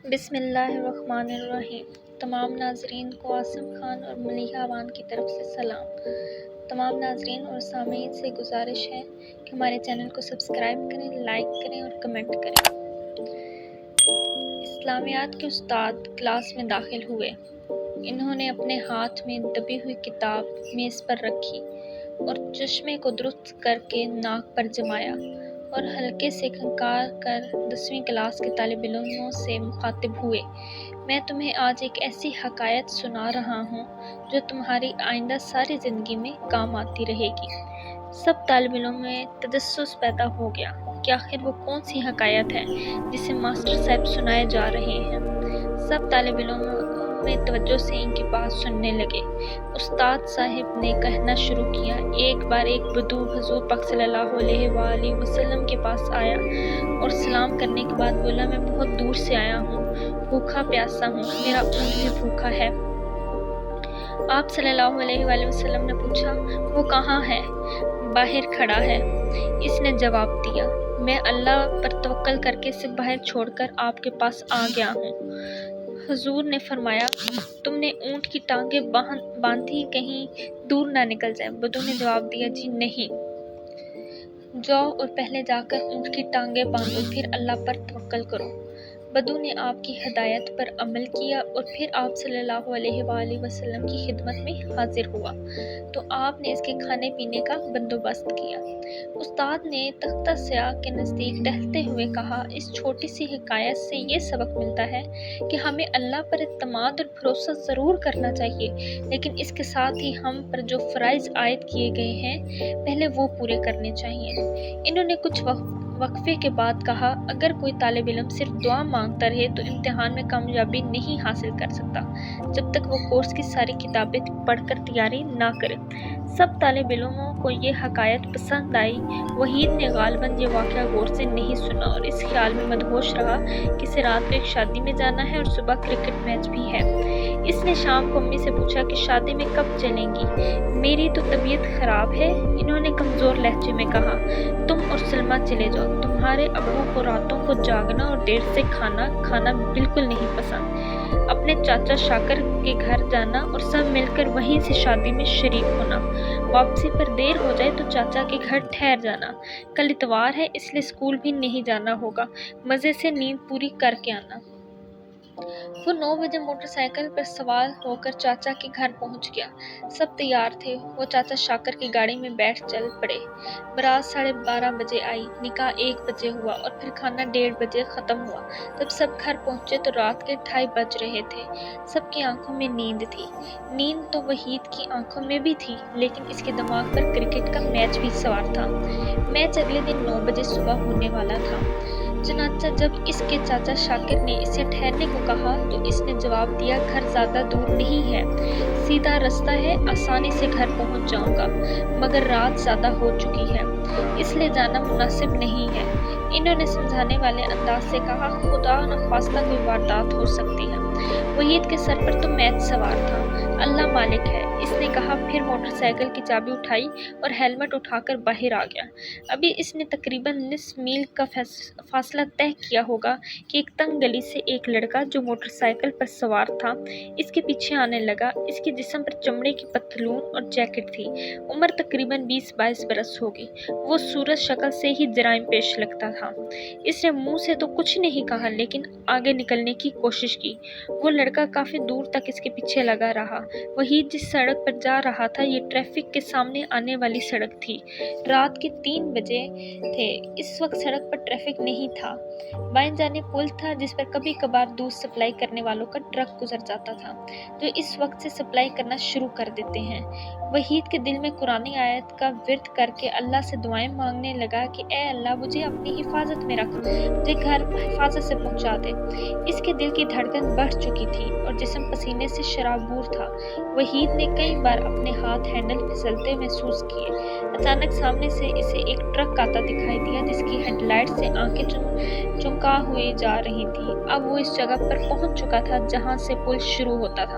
بسم اللہ الرحمن الرحیم۔ تمام ناظرین کو عاصم خان اور ملیحہ وان کی طرف سے سلام۔ تمام ناظرین اور سامعین سے گزارش ہے کہ ہمارے چینل کو سبسکرائب کریں، لائک کریں اور کمنٹ کریں۔ اسلامیات کے استاد کلاس میں داخل ہوئے۔ انہوں نے اپنے ہاتھ میں دبی ہوئی کتاب میز پر رکھی اور چشمے کو درست کر کے ناک پر جمایا اور ہلکے سے کھنکار کر 10ویں کلاس کے طالب علموں سے مخاطب ہوئے۔ میں تمہیں آج ایک ایسی حکایت سنا رہا ہوں جو تمہاری آئندہ ساری زندگی میں کام آتی رہے گی۔ سب طالب علموں میں تجسس پیدا ہو گیا کہ آخر وہ کون سی حکایت ہے جسے ماسٹر صاحب سنائے جا رہے ہیں۔ سب طالب علموں میں توجہ سے ان کی بات سننے لگے۔ استاد صاحب نے کہنا شروع کیا، ایک بار ایک بدو حضور پاک صلی اللہ علیہ وآلہ وسلم کے پاس آیا اور سلام کرنے کے بعد بولا، میں بہت دور سے آیا ہوں، بھوکا پیاسا ہوں، میرا اونٹ بھی بھوکا ہے۔ آپ صلی اللہ علیہ وآلہ وسلم نے پوچھا، وہ کہاں ہے؟ باہر کھڑا ہے۔ اس نے جواب دیا، میں اللہ پر توکل کر کے اسے باہر چھوڑ کر آپ کے پاس آ گیا ہوں۔ حضور نے فرمایا، تم نے اونٹ کی ٹانگیں باندھی کہیں دور نہ نکل جائے؟ بدو نے جواب دیا، جی نہیں۔ جاؤ اور پہلے جا کر اونٹ کی ٹانگیں باندھو، پھر اللہ پر توکل کرو۔ بدو نے آپ کی ہدایت پر عمل کیا اور پھر آپ صلی اللہ علیہ وآلہ وسلم کی خدمت میں حاضر ہوا تو آپ نے اس کے کھانے پینے کا بندوبست کیا۔ استاد نے تختہ سیاہ کے نزدیک ٹہلتے ہوئے کہا، اس چھوٹی سی حکایت سے یہ سبق ملتا ہے کہ ہمیں اللہ پر اعتماد اور بھروسہ ضرور کرنا چاہیے، لیکن اس کے ساتھ ہی ہم پر جو فرائض عائد کیے گئے ہیں پہلے وہ پورے کرنے چاہیے۔ انہوں نے کچھ وقفے کے بعد کہا، اگر کوئی طالب علم صرف دعا مانگتا رہے تو امتحان میں کامیابی نہیں حاصل کر سکتا جب تک وہ کورس کی ساری کتابیں پڑھ کر تیاری نہ کرے۔ سب طالب علموں کو یہ حکایت پسند آئی۔ وحید نے غالباً یہ واقعہ غور سے نہیں سنا اور اس خیال میں مدہوش رہا کہ اسے رات کو ایک شادی میں جانا ہے اور صبح کرکٹ میچ بھی ہے۔ اس نے شام کو امی سے پوچھا کہ شادی میں کب چلیں گی؟ میری تو طبیعت خراب ہے، انہوں نے کمزور لہجے میں کہا۔ تم اور سلمہ چلے جاؤ، تمہارے ابو کو راتوں کو جاگنا اور دیر سے کھانا بالکل نہیں پسند۔ اپنے چاچا شاکر کے گھر جانا اور سب مل کر وہیں سے شادی میں شریک ہونا۔ واپسی پر دیر ہو جائے تو چاچا کے گھر ٹھہر جانا۔ کل اتوار ہے اس لیے اسکول بھی نہیں جانا ہوگا، مزے سے نیند پوری کر کے آنا۔ وہ 9 بجے موٹر سائیکل پر سوار ہو کر چاچا کے گھر پہنچ گیا۔ سب تیار تھے، وہ چاچا شاکر کی گاڑی میں بیٹھ چل پڑے۔ بارات 12:30 بجے آئی، نکاح 1 بجے ہوا اور پھر کھانا 1:30 بجے ختم ہوا۔ جب سب گھر پہنچے تو رات کے 2:30 بج رہے تھے۔ سب کی آنکھوں میں نیند تھی۔ نیند تو وحید کی آنکھوں میں بھی تھی، لیکن اس کے دماغ پر کرکٹ کا میچ بھی سوار تھا۔ میچ اگلے دن 9 بجے صبح ہونے والا تھا۔ چنانچہ جب اس کے چاچا شاکر نے اسے ٹھہرنے کو کہا تو اس نے جواب دیا، گھر زیادہ دور نہیں ہے، سیدھا رستہ ہے، آسانی سے گھر پہنچ جاؤں گا، مگر رات زیادہ ہو چکی ہے، اس لیے جانا مناسب نہیں ہے۔ انہوں نے سمجھانے والے انداز سے کہا، خدا نخواستہ کوئی واردات ہو سکتی ہے۔ وحید کے سر پر تو میچ سوار تھا، اللہ مالک ہے، اس نے کہا، پھر موٹر سائیکل کی چابی اٹھائی اور ہیلمٹ اٹھا کر باہر آ گیا۔ ابھی اس نے تقریباً نصف میل کا فاصلہ طے کیا ہوگا کہ ایک تنگ گلی سے ایک لڑکا جو موٹر سائیکل پر سوار تھا اس کے پیچھے آنے لگا۔ اس کے جسم پر چمڑے کی پتلون اور جیکٹ تھی۔ عمر تقریباً 20-22 برس ہوگی۔ وہ صورت شکل سے ہی جرائم پیش لگتا تھا۔ اس نے منہ سے تو کچھ نہیں کہا لیکن آگے نکلنے کی کوشش کی۔ وہ لڑکا کافی دور تک اس کے پیچھے لگا رہا۔ وحید جس سڑک پر جا رہا تھا یہ ٹریفک کے سامنے آنے والی سڑک تھی۔ رات کے 3 بجے تھے، اس وقت سڑک پر ٹریفک نہیں تھا۔ بائیں جانب پل تھا جس پر کبھی کبھار دودھ سپلائی کرنے والوں کا ٹرک گزر جاتا تھا جو اس وقت سے سپلائی کرنا شروع کر دیتے ہیں۔ وحید کے دل میں قرآن آیت کا ورد کر کے اللہ سے دعائیں مانگنے لگا کہ اے اللہ مجھے اپنی حفاظت میں رکھ، مجھے گھر حفاظت سے پہنچا دے۔ اس کے دل کی دھڑکن بڑھ چکی تھی اور جسم پسینے سے شرابور تھا۔ وحید نے کئی بار اپنے ہاتھ ہینڈل پھسلتے محسوس کیے۔ اچانک سامنے سے اسے ایک ٹرک آتا دکھائی دیا جس کی ہیڈ لائٹ سے آنکھیں چمکا ہوئی جا رہی تھیں۔ اب وہ اس جگہ پر پہنچ چکا تھا جہاں سے پل شروع ہوتا تھا۔